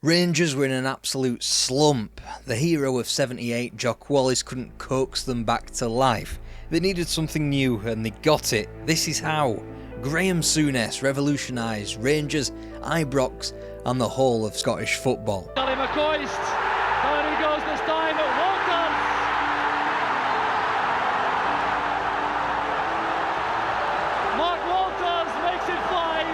Rangers were in an absolute slump. The hero of 78, Jock Wallace, couldn't coax them back to life. They needed something new and they got it. This is how. Graeme Souness revolutionised Rangers, Ibrox and the whole of Scottish football. There he goes this time at Walters. Mark Walters makes it 5.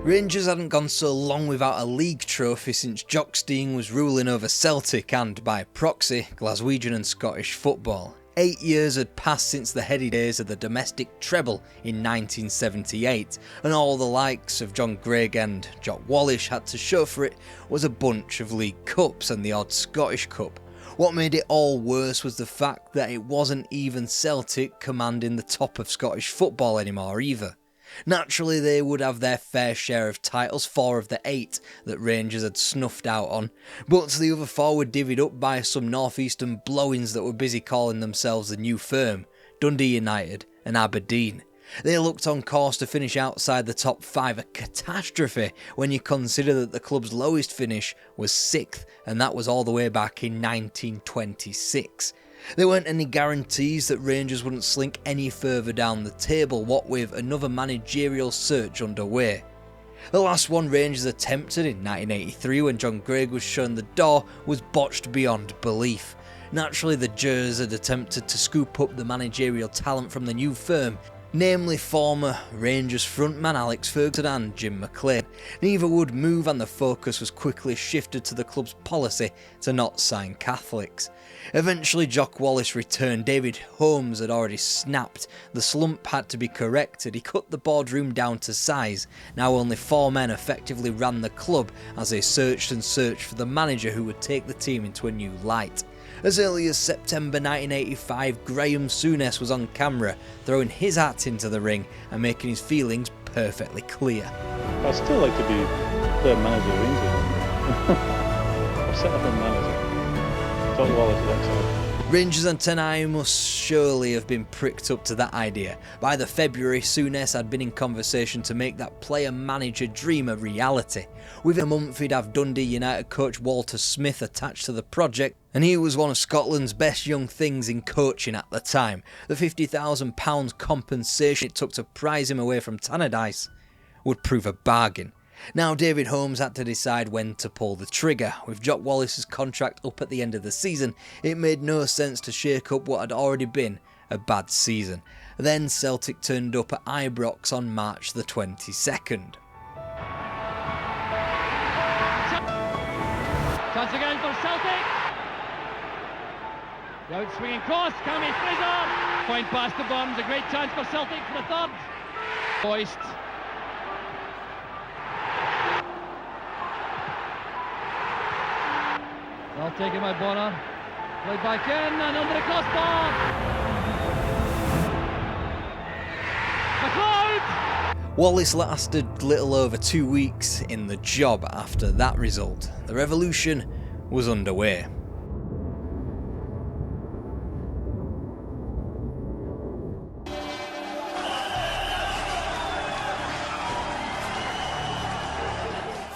Rangers hadn't gone so long without a league trophy since Jock was ruling over Celtic and, by proxy, Glaswegian and Scottish football. 8 years had passed since the heady days of the domestic treble in 1978, and all the likes of John Greig and Jock Wallace had to show for it was a bunch of League Cups and the odd Scottish Cup. What made it all worse was the fact that it wasn't even Celtic commanding the top of Scottish football anymore either. Naturally, they would have their fair share of titles, 4 of the 8 that Rangers had snuffed out on, but the other 4 were divvied up by some northeastern blowings that were busy calling themselves the new firm, Dundee United and Aberdeen. They looked on course to finish outside the top 5, a catastrophe when you consider that the club's lowest finish was 6th, and that was all the way back in 1926. There weren't any guarantees that Rangers wouldn't slink any further down the table, what with another managerial search underway. The last one Rangers attempted in 1983 when John Greig was shown the door was botched beyond belief. Naturally, the Gers had attempted to scoop up the managerial talent from the new firm, namely former Rangers frontman Alex Ferguson and Jim McLean. Neither would move and the focus was quickly shifted to the club's policy to not sign Catholics. Eventually Jock Wallace returned. David Holmes had already snapped. The slump had to be corrected. He cut the boardroom down to size. Now only 4 men effectively ran the club as they searched and searched for the manager who would take the team into a new light. As early as September 1985, Graeme Souness was on camera, throwing his hat into the ring and making his feelings perfectly clear. I'd still like to be the manager of Rangers. I've set up a manager. Jock Wallace outside. Rangers antennae must surely have been pricked up to that idea. By the February, Souness had been in conversation to make that player-manager dream a reality. Within a month he'd have Dundee United coach Walter Smith attached to the project, and he was one of Scotland's best young things in coaching at the time. The £50,000 compensation it took to prize him away from Tannadice would prove a bargain. Now David Holmes had to decide when to pull the trigger. With Jock Wallace's contract up at the end of the season, it made no sense to shake up what had already been a bad season. Then Celtic turned up at Ibrox on March the 22nd. Chance again for Celtic. The out swinging cross, Cammy Fraser. Point past the Burns, a great chance for Celtic for the third. Hoist. Well taken by Bonner. Played back in and under the crossbar. McLeod! Wallace lasted little over 2 weeks in the job after that result. The revolution was underway.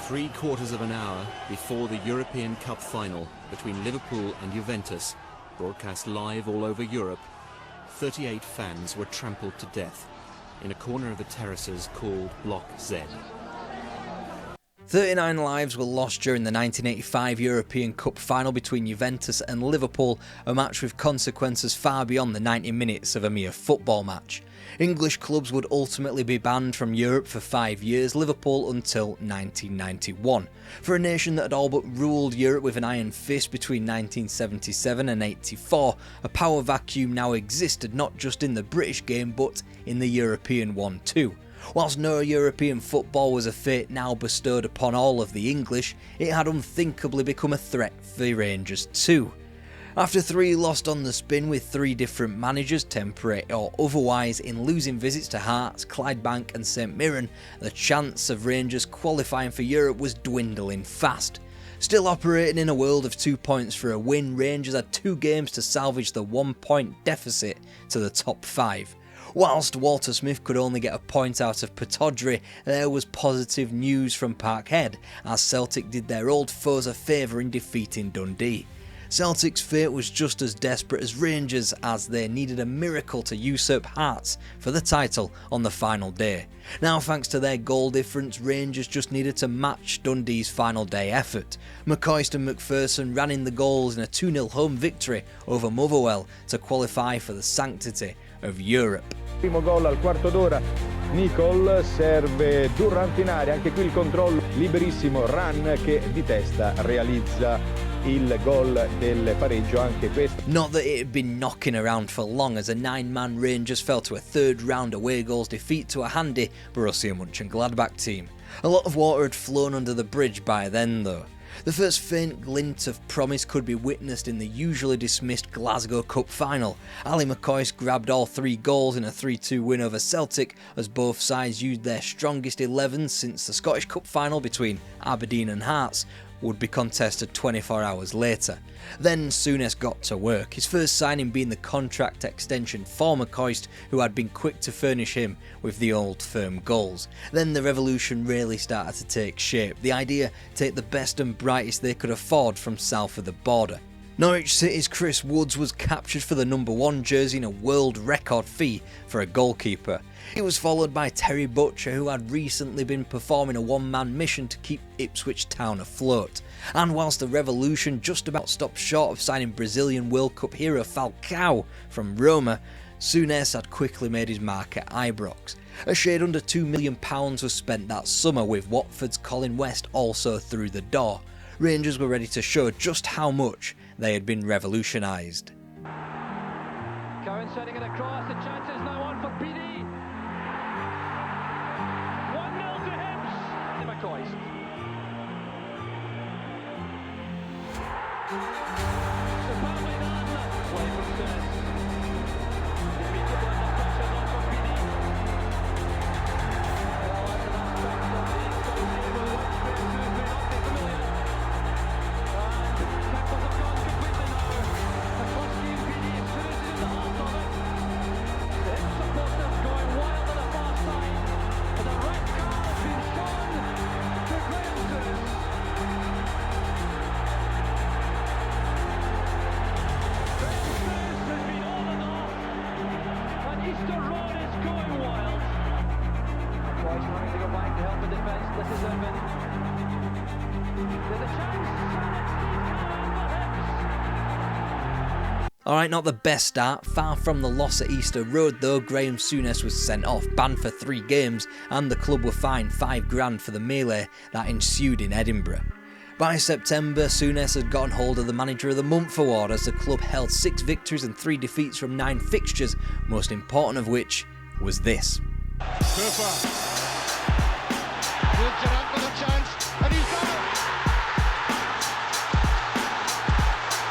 Three-quarters of an hour before the European Cup final between Liverpool and Juventus, broadcast live all over Europe, 38 fans were trampled to death in a corner of the terraces called Block Z. 39 lives were lost during the 1985 European Cup final between Juventus and Liverpool, a match with consequences far beyond the 90 minutes of a mere football match. English clubs would ultimately be banned from Europe for 5 years, Liverpool until 1991. For a nation that had all but ruled Europe with an iron fist between 1977 and 84, a power vacuum now existed not just in the British game but in the European one too. Whilst no European football was a fate now bestowed upon all of the English, it had unthinkably become a threat for Rangers too. After 3 lost on the spin with 3 different managers, temporary or otherwise, in losing visits to Hearts, Clydebank and St Mirren, the chance of Rangers qualifying for Europe was dwindling fast. Still operating in a world of 2 points for a win, Rangers had 2 games to salvage the 1 point deficit to the top 5. Whilst Walter Smith could only get a point out of Pittodrie, there was positive news from Parkhead, as Celtic did their old foes a favour in defeating Dundee. Celtic's fate was just as desperate as Rangers, as they needed a miracle to usurp Hearts for the title on the final day. Now, thanks to their goal difference, Rangers just needed to match Dundee's final day effort. McCoist and McPherson ran in the goals in a 2-0 home victory over Motherwell to qualify for the sanctity of Europe. Primo gol al quarto d'ora, Nicol serve Durrant in area, anche qui il controllo liberissimo, Run che di testa realizza il gol del pareggio, anche questo. Not that it had been knocking around for long, as a 9-man Rangers fell to a third round away goals defeat to a handy Borussia Mönchengladbach team. A lot of water had flown under the bridge by then though. The first faint glint of promise could be witnessed in the usually dismissed Glasgow Cup final. Ali McCoist grabbed all 3 goals in a 3-2 win over Celtic, as both sides used their strongest 11 since the Scottish Cup final between Aberdeen and Hearts would be contested 24 hours later. Then Souness got to work, his first signing being the contract extension for McCoist, who had been quick to furnish him with the old firm goals. Then the revolution really started to take shape, the idea to take the best and brightest they could afford from south of the border. Norwich City's Chris Woods was captured for the number 1 jersey in a world record fee for a goalkeeper. It was followed by Terry Butcher, who had recently been performing a one-man mission to keep Ipswich Town afloat. And whilst the revolution just about stopped short of signing Brazilian World Cup hero Falcao from Roma, Souness had quickly made his mark at Ibrox. A shade under £2 million was spent that summer, with Watford's Colin West also through the door. Rangers were ready to show just how much they had been revolutionised. Cowan setting it across, the chance is now on for PD. 1-0 to Hibs. McCoist. Superbly done. Play from Souness. Defeated under pressure, not for PD. Well, that's an aspect of the Scottish watchman who's been unfamiliar. And tackles have gone completely now. McCoist and PD, as soon as he's in the heart of it. The Hibs supporters going wild on the far side. And the red card has been shown to Graeme Souness. Has been on and off, and Easter Road is going wild. Twice running to go back to help the defence. This is Irvin. There's a chance, and it's Steve Cowan for Hibs. Alright, not the best start. Far from the loss at Easter Road though, Graeme Souness was sent off, banned for 3 games, and the club were fined $5,000 for the melee that ensued in Edinburgh. By September, Souness had gotten hold of the Manager of the Month award, as the club held 6 victories and 3 defeats from 9 fixtures, most important of which was this. Cooper. Moved it up for the chance, and he's done it!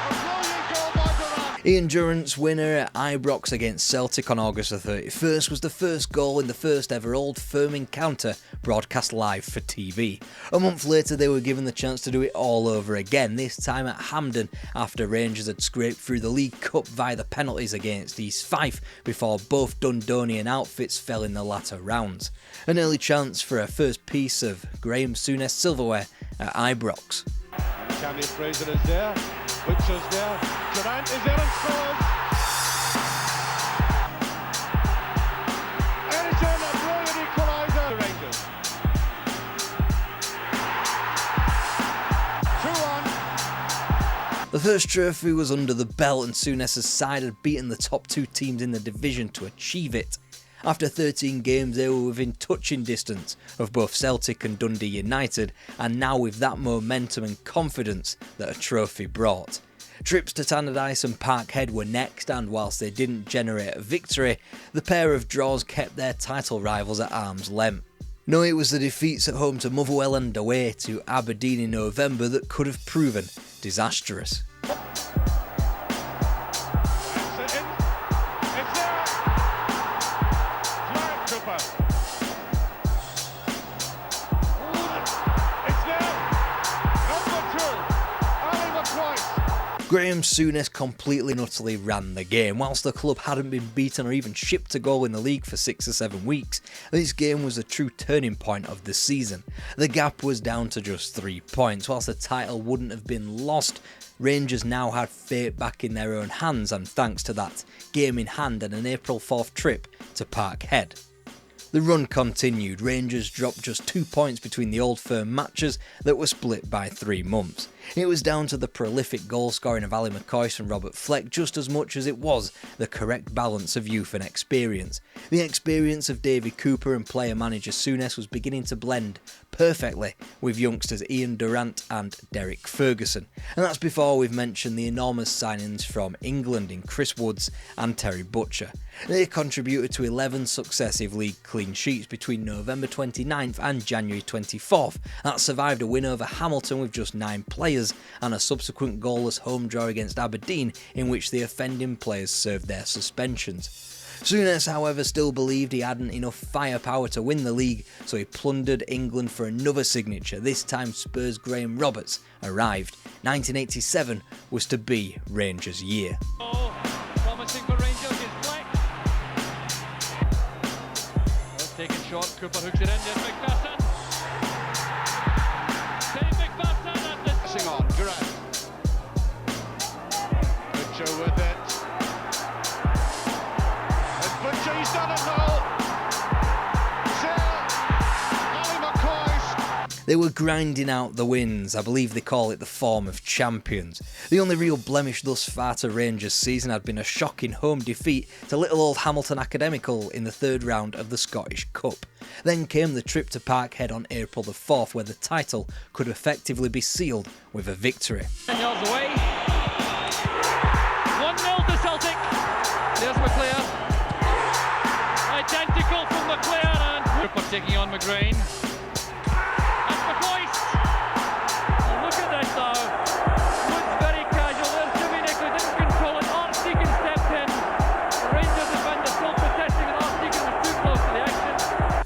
A brilliant goal by Durrant. Ian Durrant's winner at Ibrox against Celtic on August the 31st was the first goal in the first ever Old Firm encounter broadcast live for TV. A month later they were given the chance to do it all over again, this time at Hampden, after Rangers had scraped through the League Cup via the penalties against East Fife before both Dundonian outfits fell in the latter rounds. An early chance for a first piece of Graeme Souness silverware at Ibrox. Cammy Fraser is there, Butcher's there, Durrant is there and scores! Edison, a brilliant equaliser! The Rangers. 2-1. The first trophy was under the belt, and Souness's side had beaten the top 2 teams in the division to achieve it. After 13 games they were within touching distance of both Celtic and Dundee United, and now with that momentum and confidence that a trophy brought. Trips to Tannadice and Parkhead were next, and whilst they didn't generate a victory, the pair of draws kept their title rivals at arm's length. No, it was the defeats at home to Motherwell and away to Aberdeen in November that could have proven disastrous. Graeme Souness completely and utterly ran the game. Whilst the club hadn't been beaten or even shipped a goal in the league for 6 or 7 weeks, this game was a true turning point of the season. The gap was down to just 3 points. Whilst the title wouldn't have been lost, Rangers now had fate back in their own hands, and thanks to that game in hand and an April 4th trip to Parkhead. The run continued. Rangers dropped just 2 points between the Old Firm matches that were split by 3 months. It was down to the prolific goal scoring of Ali McCoist and Robert Fleck just as much as it was the correct balance of youth and experience. The experience of Davy Cooper and player-manager Souness was beginning to blend perfectly with youngsters Ian Durrant and Derek Ferguson. And that's before we've mentioned the enormous signings from England in Chris Woods and Terry Butcher. They contributed to 11 successive league clean sheets between November 29th and January 24th. That survived a win over Hamilton with just 9 players and a subsequent goalless home draw against Aberdeen in which the offending players served their suspensions. Souness, however, still believed he hadn't enough firepower to win the league, so he plundered England for another signature. This time Spurs' Graham Roberts arrived. 1987 was to be Rangers' year. Promising for Rangers is Fleck. Taken shot, Cooper hooks it in, there's McPherson. Dave McPherson at the... Passing on, Durant. Butcher with it. And Butcher, he's done it now. Ali McCoist. They were grinding out the wins. I believe they call it the form of champions. The only real blemish thus far to Rangers' season had been a shocking home defeat to little old Hamilton Academical in the 3rd round of the Scottish Cup. Then came the trip to Parkhead on April the 4th, where the title could effectively be sealed with a victory. Yards away. 1-0 to Celtic. There's McClare. Identical from McClare and Cooper taking on McGrain. That's McCoist. Oh, look at this now. Looks very casual. There's Jimmy Nickley didn't control it. Archdeacon stepped in. The Rangers defender still protesting and Archdeacon was too close to the action.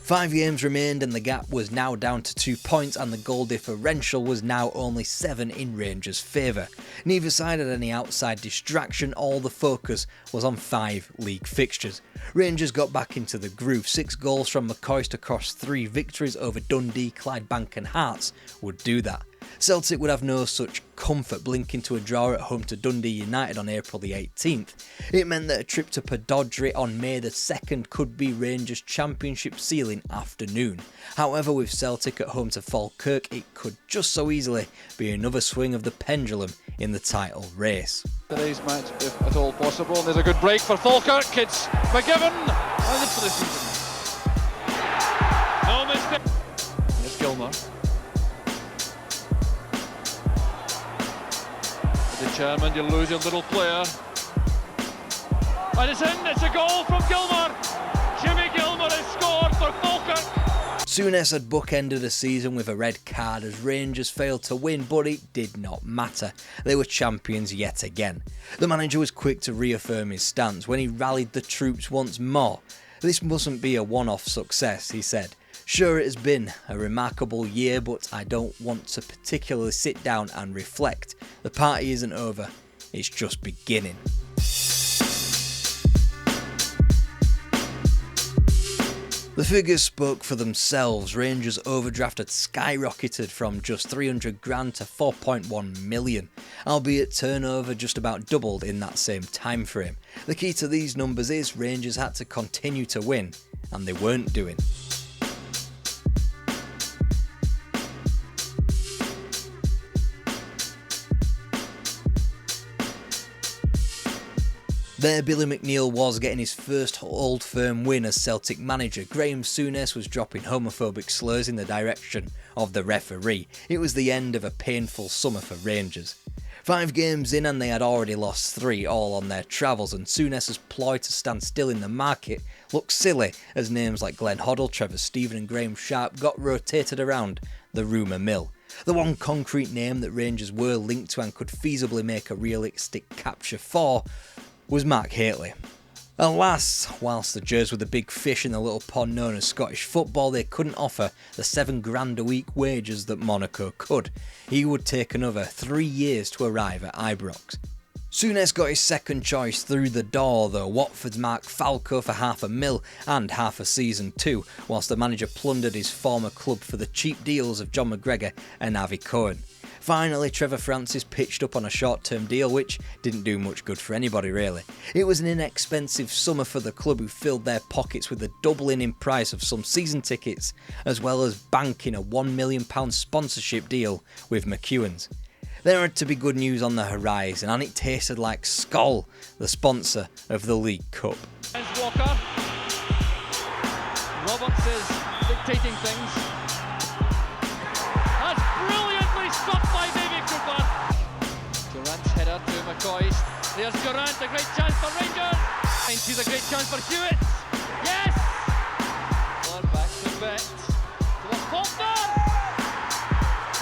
5 games remained and the gap was now down to 2 points, and the goal differential was now only 7 in Rangers' favour. Neither side had any outside distraction. All the focus was on 5 league fixtures. Rangers got back into the groove. 6 goals from McCoist across 3 victories over Dundee, Clydebank and Hearts would do that. Celtic would have no such comfort blinking to a draw at home to Dundee United on April the 18th. It meant that a trip to Pittodrie on May the 2nd could be Rangers' championship sealing afternoon. However, with Celtic at home to Falkirk, it could just so easily be another swing of the pendulum in the title race. Today's match, if at all possible. And there's a good break for Falkirk. It's McGiven. And it's for the season. No mistake. Here's Gilmour. The chairman, you lose your little player. And it's in, it's a goal from Gilmour. Jimmy Gilmour has scored for Falkirk. Souness had bookended a season with a red card as Rangers failed to win, but it did not matter. They were champions yet again. The manager was quick to reaffirm his stance when he rallied the troops once more. This mustn't be a one-off success, he said. Sure, it has been a remarkable year, but I don't want to particularly sit down and reflect. The party isn't over, it's just beginning. The figures spoke for themselves. Rangers' overdraft had skyrocketed from just 300 grand to 4.1 million, albeit turnover just about doubled in that same time frame. The key to these numbers is Rangers had to continue to win, and they weren't doing. There, Billy McNeil was getting his first Old Firm win as Celtic manager. Graeme Souness was dropping homophobic slurs in the direction of the referee. It was the end of a painful summer for Rangers. 5 games in and they had already lost 3, all on their travels, and Souness's ploy to stand still in the market looked silly as names like Glenn Hoddle, Trevor Stephen and Graham Sharp got rotated around the rumour mill. The one concrete name that Rangers were linked to and could feasibly make a realistic capture for was Mark Hateley. Alas, whilst the Gers were the big fish in the little pond known as Scottish football, they couldn't offer the £7,000 a week wages that Monaco could. He would take another 3 years to arrive at Ibrox. Souness got his second choice through the door though. Watford's Mark Falco for $500,000 and half a season too, whilst the manager plundered his former club for the cheap deals of John McGregor and Avi Cohen. Finally, Trevor Francis pitched up on a short-term deal which didn't do much good for anybody really. It was an inexpensive summer for the club, who filled their pockets with a doubling in price of some season tickets, as well as banking a £1 million sponsorship deal with McEwan's. There had to be good news on the horizon, and it tasted like Skol, the sponsor of the League Cup. There's Walker. Roberts is dictating things. That's brilliantly stopped by David Cooper. Durant's header to McCoist. There's Durant, a great chance for Rangers. And she's a great chance for Hewitt. Yes! Well, back to Bet. To the Faulkner.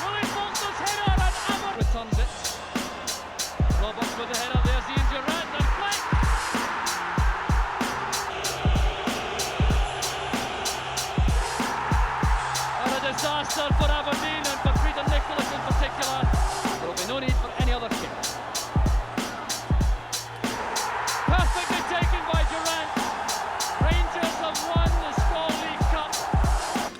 Willie Faulkner's header and Abbott returns it. Roberts with the header. There's Ian Durant and Fleck. And a disaster for Aberdeen and for Peter Nicholas in particular. There will be no need for any other kick. Perfectly taken by Durant. Rangers have won the Skol League Cup.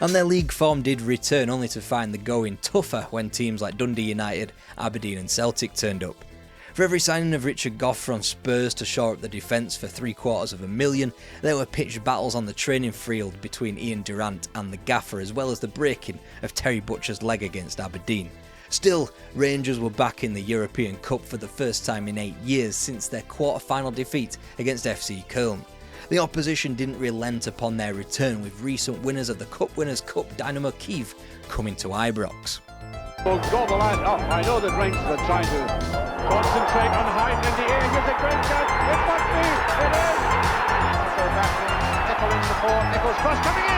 And their league form did return, only to find the going tougher when teams like Dundee United, Aberdeen and Celtic turned up. For every signing of Richard Gough from Spurs to shore up the defence for $750,000, there were pitched battles on the training field between Ian Durant and the gaffer, as well as the breaking of Terry Butcher's leg against Aberdeen. Still, Rangers were back in the European Cup for the first time in 8 years since their quarter-final defeat against FC Köln. The opposition didn't relent upon their return, with recent winners of the Cup Winners' Cup Dynamo Kyiv coming to Ibrox. Will gobble that up. I know that Rangers are trying to concentrate on height in the air. Here's a great chance. It must be. It is. So back to Nicol in support. Nichol's cross coming in.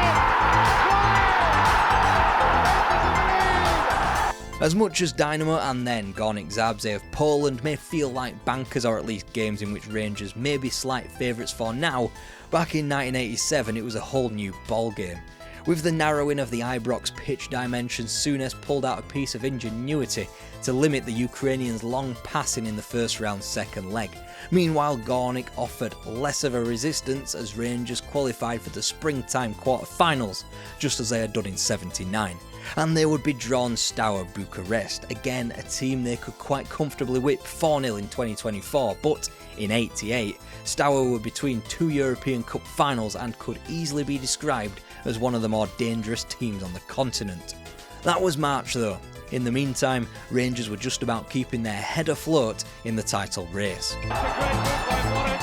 As much as Dynamo and then Górnik Zabrze of Poland may feel like bankers, or at least games in which Rangers may be slight favourites for now, back in 1987 it was a whole new ballgame. With the narrowing of the Ibrox pitch dimensions, Souness pulled out a piece of ingenuity to limit the Ukrainians' long passing in the first round's second leg. Meanwhile, Górnik offered less of a resistance as Rangers qualified for the springtime quarter-finals, just as they had done in '79. And they would be drawn Steaua Bucharest, again a team they could quite comfortably whip 4-0 in 2024, but in '88, Steaua were between two European Cup finals and could easily be described as one of the more dangerous teams on the continent. That was March though. In the meantime, Rangers were just about keeping their head afloat in the title race. It's a great move by Warren.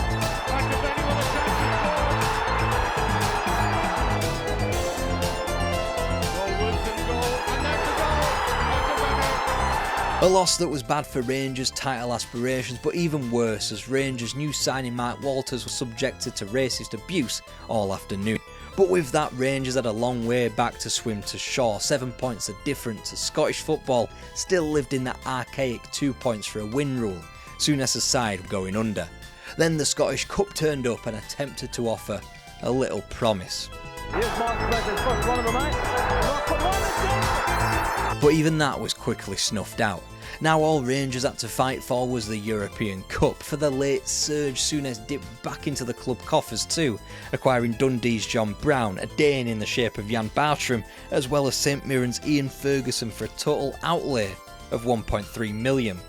Back to Benny with a chance to score. Goal, Wilson, goal, and that's the goal. Out to Benny. A loss that was bad for Rangers' title aspirations, but even worse as Rangers' new signing Mark Walters was subjected to racist abuse all afternoon. But with that, Rangers had a long way back to swim to shore. 7 points are different as Scottish football still lived in that archaic 2 points for a win rule, Souness' side going under. Then the Scottish Cup turned up and attempted to offer a little promise. Here's Mark Pleasant's first one of the match. Not for one, But even that was quickly snuffed out. Now all Rangers had to fight for was the European Cup. For the late surge, Souness dipped back into the club coffers too, acquiring Dundee's John Brown, a Dane in the shape of Jan Bartram, as well as St Mirren's Ian Ferguson for a total outlay of £1.3 million.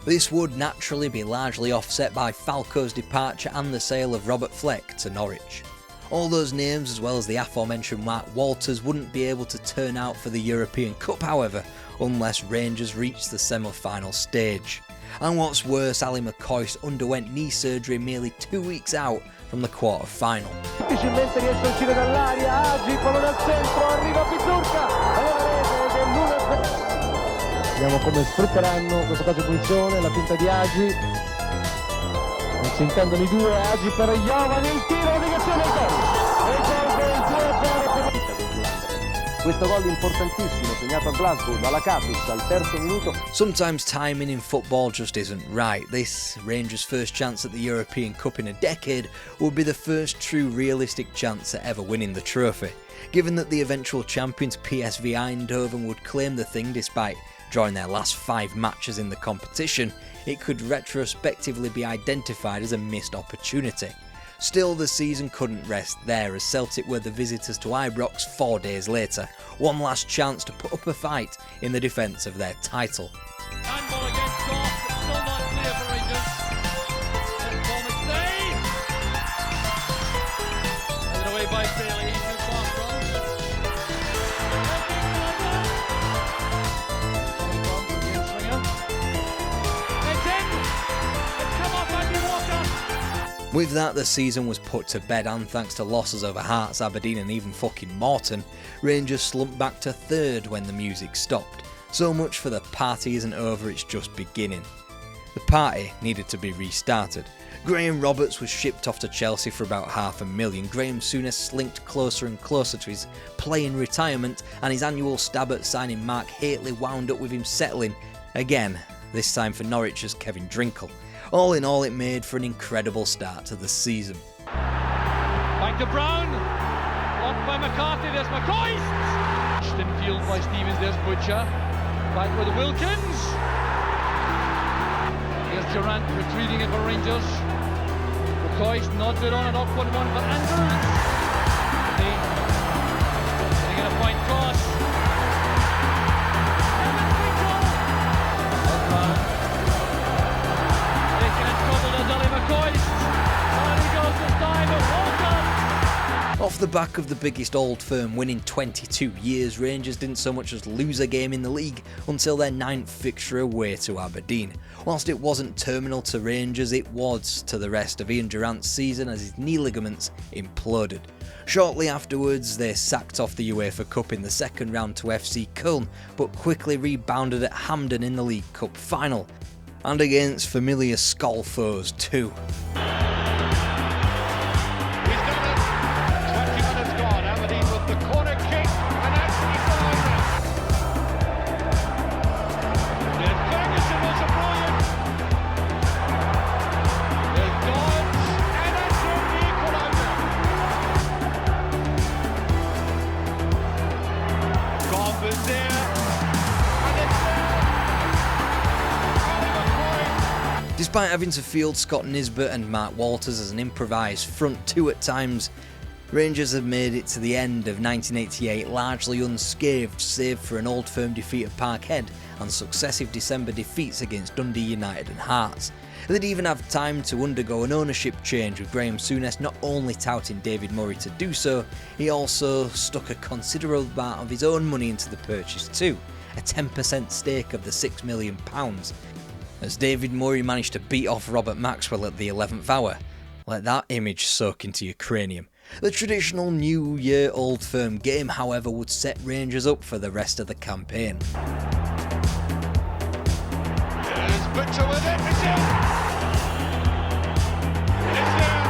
This would naturally be largely offset by Falco's departure and the sale of Robert Fleck to Norwich. All those names, as well as the aforementioned Mark Walters, wouldn't be able to turn out for the European Cup, however, unless Rangers reached the semi-final stage. And what's worse, Ali McCoist underwent knee surgery merely 2 weeks out from the quarter-final. difficilmente riesce a uscire dall'aria. Agi, pallone al centro, arriva Pizzurka. Vediamo come sfrutteranno questo caso di punizione, la finta di Agi. Non si intendono i due, Agi per Jovan, il tiro, la negazione al gol. E il gol del 2-0 per questo gol importantissimo segnato a Glasgow dalla Catus al terzo minuto. Sometimes timing in football just isn't right. This, Rangers' first chance at the European Cup in a decade, would be the first true realistic chance at ever winning the trophy. Given that the eventual champions PSV Eindhoven would claim the thing despite drawing their last 5 matches in the competition, it could retrospectively be identified as a missed opportunity. Still, the season couldn't rest there as Celtic were the visitors to Ibrox 4 days later, one last chance to put up a fight in the defence of their title. Handball against Goff, still not clear for Rangers. Headed away by Bailey, too far from. It's in! It's come off Andy Walker! With that, the season was put to bed, and thanks to losses over Hearts, Aberdeen and even fucking Martyn, Rangers slumped back to 3rd when the music stopped. So much for the party isn't over, it's just beginning. The party needed to be restarted. Graham Roberts was shipped off to Chelsea for about $500,000, Graeme Souness slinked closer and closer to his playing retirement, and his annual stab at signing Mark Hateley wound up with him settling, again, this time for Norwich's Kevin Drinkle. All in all, it made for an incredible start to the season. Back to Brown. Blocked by McCarthy. There's McCoist. In field by Stevens. There's Butcher. Back with Wilkins. Here's Durant retreating it for Rangers. McCoist nods it on, an awkward one for Andrews. Getting in a point cross. Off the back of the biggest Old Firm win in 22 years, Rangers didn't so much as lose a game in the league until their 9th fixture away to Aberdeen. Whilst it wasn't terminal to Rangers, it was to the rest of Ian Durant's season as his knee ligaments imploded. Shortly afterwards, they sacked off the UEFA Cup in the second round to FC Köln, but quickly rebounded at Hampden in the League Cup final, and against familiar Skol foes too. Despite having to field Scott Nisbet and Mark Walters as an improvised front two at times, Rangers have made it to the end of 1988 largely unscathed, save for an Old Firm defeat at Parkhead and successive December defeats against Dundee United and Hearts. They'd even have time to undergo an ownership change, with Graeme Souness not only touting David Murray to do so, he also stuck a considerable amount of his own money into the purchase too, a 10% stake of the £6 million, as David Murray managed to beat off Robert Maxwell at the 11th hour. Let that image soak into your cranium. The traditional New Year Old Firm game, however, would set Rangers up for the rest of the campaign. There's Butcher with it, it's in! It's there!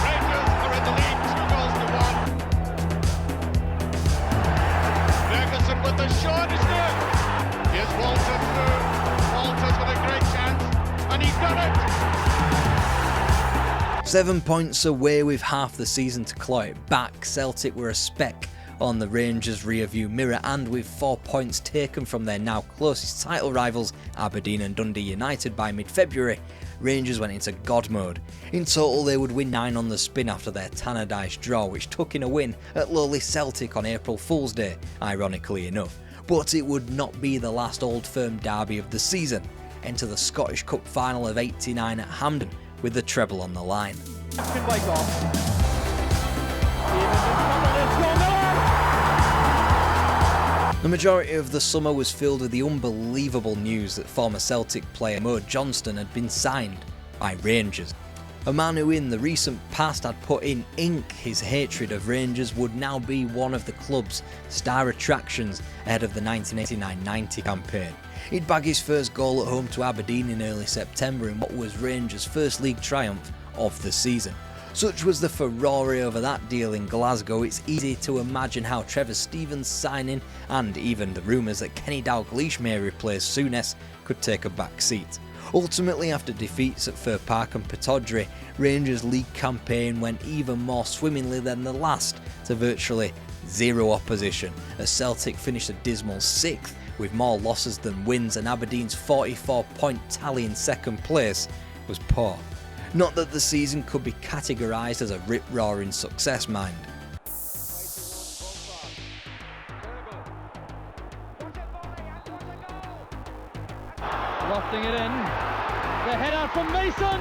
Rangers are in the lead, 2 goals to 1. Ferguson with the shot, is there! Here's Walters through. Walters with a great chance, and he's done it! 7 points away with half the season to claw it back, Celtic were a speck on the Rangers' rearview mirror, and with 4 points taken from their now closest title rivals Aberdeen and Dundee United by mid-February, Rangers went into God mode. In total they would win 9 on the spin after their Tannadice draw, which took in a win at lowly Celtic on April Fool's Day, ironically enough. But it would not be the last Old Firm derby of the season. Enter the Scottish Cup final of '89 at Hampden, with the treble on the line. The majority of the summer was filled with the unbelievable news that former Celtic player Mo Johnston had been signed by Rangers. A man who in the recent past had put in ink his hatred of Rangers would now be one of the club's star attractions ahead of the 1989-90 campaign. He'd bag his first goal at home to Aberdeen in early September in what was Rangers' first league triumph of the season. Such was the furore over that deal in Glasgow, it's easy to imagine how Trevor Stevens' signing, and even the rumours that Kenny Dalglish may replace Souness, could take a back seat. Ultimately, after defeats at Fir Park and Pittodrie, Rangers' league campaign went even more swimmingly than the last, to virtually zero opposition, as Celtic finished a dismal 6th with more losses than wins, and Aberdeen's 44-point tally in second place was poor. Not that the season could be categorised as a rip-roaring success, mind. Lofting it in. The header from Mason.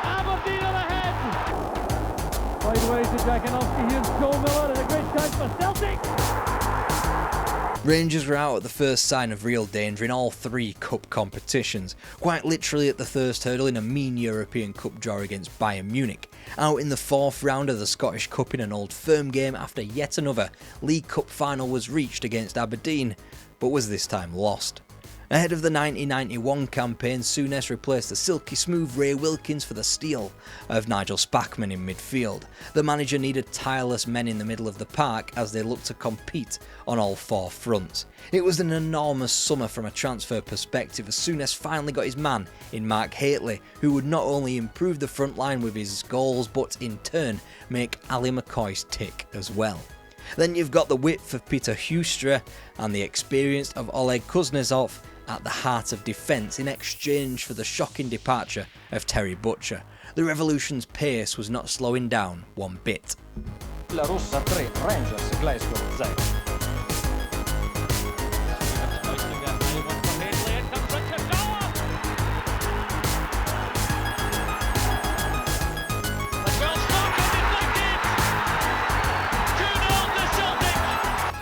Aberdeen are ahead. Sideways to Jaganowski. Here's Joe Miller, and a great chance for Celtic. Rangers were out at the first sign of real danger in all three cup competitions, quite literally at the first hurdle in a mean European Cup draw against Bayern Munich, out in the fourth round of the Scottish Cup in an Old Firm game after yet another League Cup final was reached against Aberdeen, but was this time lost. Ahead of the 1991 campaign, Souness replaced the silky smooth Ray Wilkins for the steel of Nigel Spackman in midfield. The manager needed tireless men in the middle of the park as they looked to compete on all four fronts. It was an enormous summer from a transfer perspective as Souness finally got his man in Mark Hateley, who would not only improve the front line with his goals but in turn make Ali McCoy's tick as well. Then you've got the width of Peter Huistra and the experience of Oleg Kuznetsov at the heart of defence in exchange for the shocking departure of Terry Butcher. The Revolution's pace was not slowing down one bit. La Rossa 3, Rangers, Glasgow 0.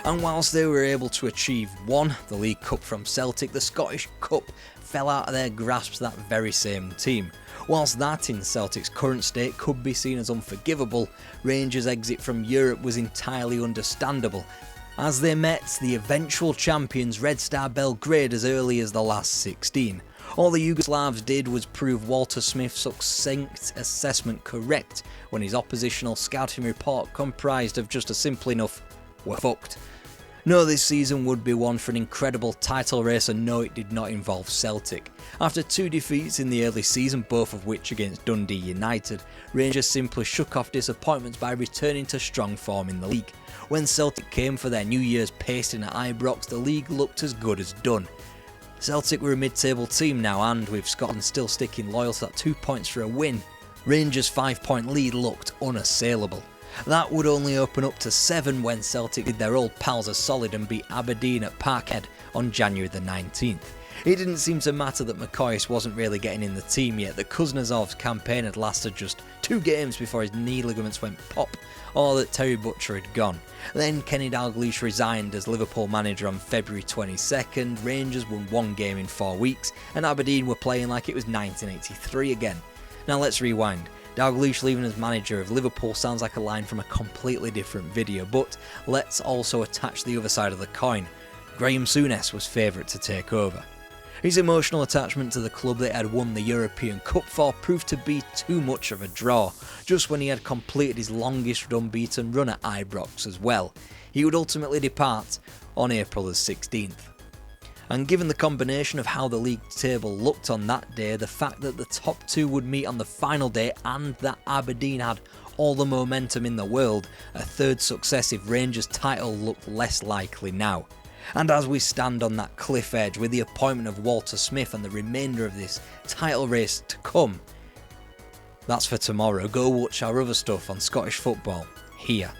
And whilst they were able to achieve one, the League Cup from Celtic, the Scottish Cup fell out of their grasp that very same team. Whilst that in Celtic's current state could be seen as unforgivable, Rangers' exit from Europe was entirely understandable, as they met the eventual champions Red Star Belgrade as early as the last 16. All the Yugoslavs did was prove Walter Smith's succinct assessment correct when his oppositional scouting report comprised of just a simple enough "we're fucked." No, this season would be one for an incredible title race, and no, it did not involve Celtic. After two defeats in the early season, both of which against Dundee United, Rangers simply shook off disappointments by returning to strong form in the league. When Celtic came for their New Year's pasting at Ibrox, the league looked as good as done. Celtic were a mid-table team now, and with Scotland still sticking loyal to that 2 points for a win, Rangers' 5-point lead looked unassailable. That would only open up to 7 when Celtic did their old pals a solid and beat Aberdeen at Parkhead on January the 19th. It didn't seem to matter that McCoy wasn't really getting in the team yet, that Kuznetsov's campaign had lasted just 2 games before his knee ligaments went pop, or that Terry Butcher had gone. Then Kenny Dalglish resigned as Liverpool manager on February 22nd, Rangers won 1 game in 4 weeks, and Aberdeen were playing like it was 1983 again. Now let's rewind. Dalglish leaving as manager of Liverpool sounds like a line from a completely different video, but let's also attach the other side of the coin. Graeme Souness was favourite to take over. His emotional attachment to the club that had won the European Cup for proved to be too much of a draw, just when he had completed his longest unbeaten run at Ibrox as well. He would ultimately depart on April the 16th. And given the combination of how the league table looked on that day, the fact that the top 2 would meet on the final day, and that Aberdeen had all the momentum in the world, a third successive Rangers title looked less likely now. And as we stand on that cliff edge with the appointment of Walter Smith and the remainder of this title race to come, that's for tomorrow. Go watch our other stuff on Scottish football here.